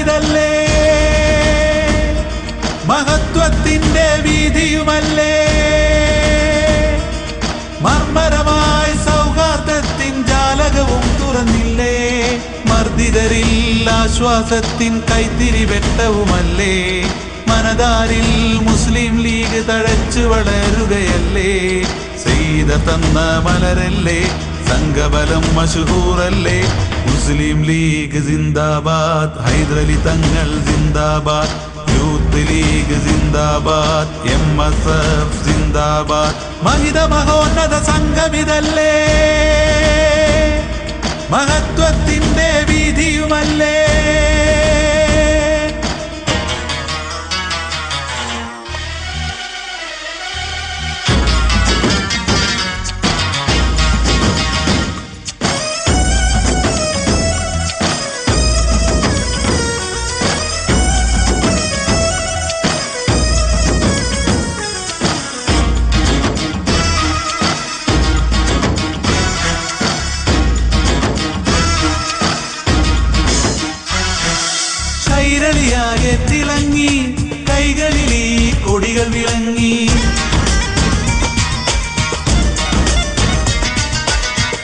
സംഘമിതല്ലേ, മഹത്വത്തിന്റെ വീതിയുമല്ലേ, മർമ്മരമായി സൗഹാർദ്ദത്തിൻ ജാലകവും തുറന്നില്ലേ, മർദ്ദിതരിൽ ആശ്വാസത്തിൻ കൈത്തിരി വെട്ടവുമല്ലേ, മനതാരിൽ മുസ്ലിം ലീഗ് തഴച്ചു വളരുകയല്ലേ, ചെയ്ത തന്ന മലരല്ലേ, സംഘബലം മശഹൂറല്ലേ, മുസ്ലിം ലീഗ് സിന്ദാബാദ്, ഹൈദരലി തങ്ങൾ സിന്ദാബാദ്, യൂത്ത് ലീഗ് സിന്ദാബാദ്, MSF സിന്ദാബാദ്, മഹിത മഹോന്നത സംഘമിതല്ലേ, മഹത്വത്തിന്റെ വീതിയുമല്ലേ. കൈരളിയാകെ തിളങ്ങി, കൈകളിൽ ഈ കൊടികൾ വിളങ്ങി,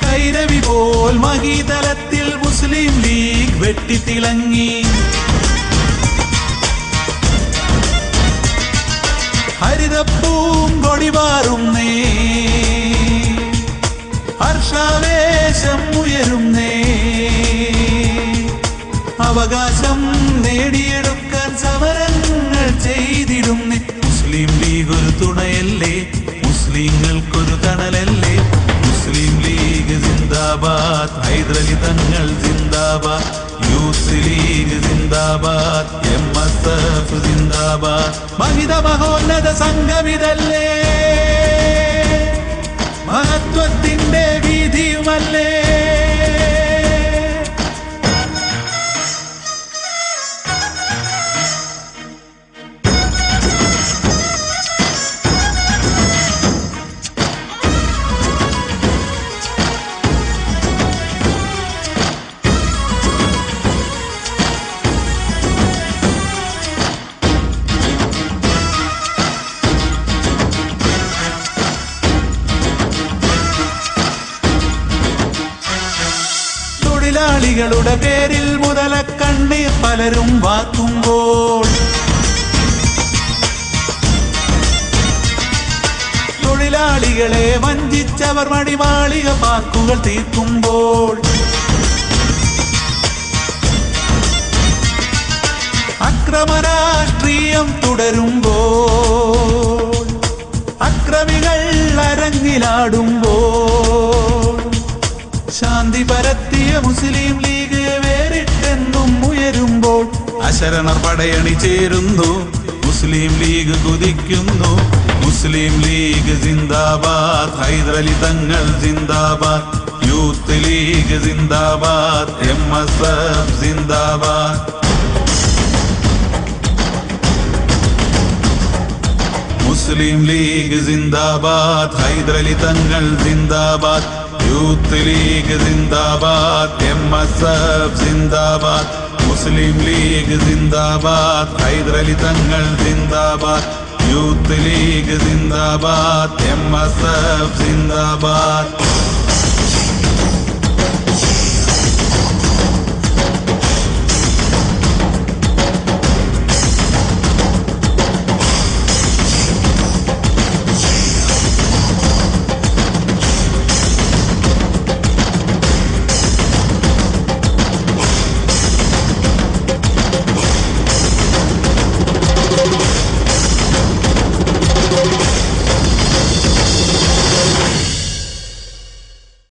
കൈരവി പോൽ മഹീതലത്തിൽ മുസ്ലിം ലീഗ് വെട്ടിത്തിളങ്ങി, ഹരിതപ്പൂം കൊടിപാറുന്നേ, ഹർഷാവേശം ഉയരുന്നേ, അവകാശം നേടിയെടുക്കാൻ സമരങ്ങൾ ചെയ്തിടുന്നേ, മുസ്ലിം ലീഗ് ഒരു തുണയല്ലേ, മുസ്ലിങ്ങൾക്കൊരു തണലല്ലേ, മുസ്ലിം ലീഗ് സിന്ദാബാദ്, ഹൈദരലി തങ്ങൾ സിന്ദാബാദ്, യൂത്ത് ലീഗ് സിന്ദാബാദ്, MSF സിന്ദാബാദ്, മഹിത മഹോന്നത സംഘമിതല്ലേ, മഹത്വത്തിന്റെ വീതിയുമല്ലേ. തൊഴിലാളികളുടെ പേരിൽ മുതലക്കണ്ണീർ പലരും വാക്കുമ്പോൾ, തൊഴിലാളികളെ വഞ്ചിച്ചവർ മണിമാളിക പാർക്കുകൾ തീർക്കുമ്പോൾ, അക്രമരാഷ്ട്രീയം തുടരുമ്പോൾ, അക്രമികൾ അരങ്ങിലാടുമ്പോൾ, ശാന്തി പരത്തിയ മുസ്ലിം ലീഗ് വേറിട്ടെന്നും ഉയരുമ്പോൾ, അശരണർ പടയണി ചേരുന്നു, മുസ്ലിം ലീഗ് കുതിക്കുന്നു, മുസ്ലിം ലീഗ് സിന്ദാബാദ്, ഹൈദരലി തങ്ങൾ സിന്ദാബാദ്, യൂത്ത് ലീഗ് സിന്ദാബാദ്, MSF സിന്ദാബാദ്, മുസ്ലിം ലീഗ് സിന്ദാബാദ്, ഹൈദരലി തങ്ങൾ സിന്ദാബാദ്, യൂത്ത് ലീഗ് സിന്ദാബാദ്, MSF സിന്ദാബാദ്, മുസ്ലിം ലീഗ് സിന്ദാബാദ്, ഹൈദരലി തങ്ങൾ സിന്ദാബാദ്, യൂത്ത് ലീഗ് സിന്ദാബാദ്, MSF സിന്ദാബാദ്.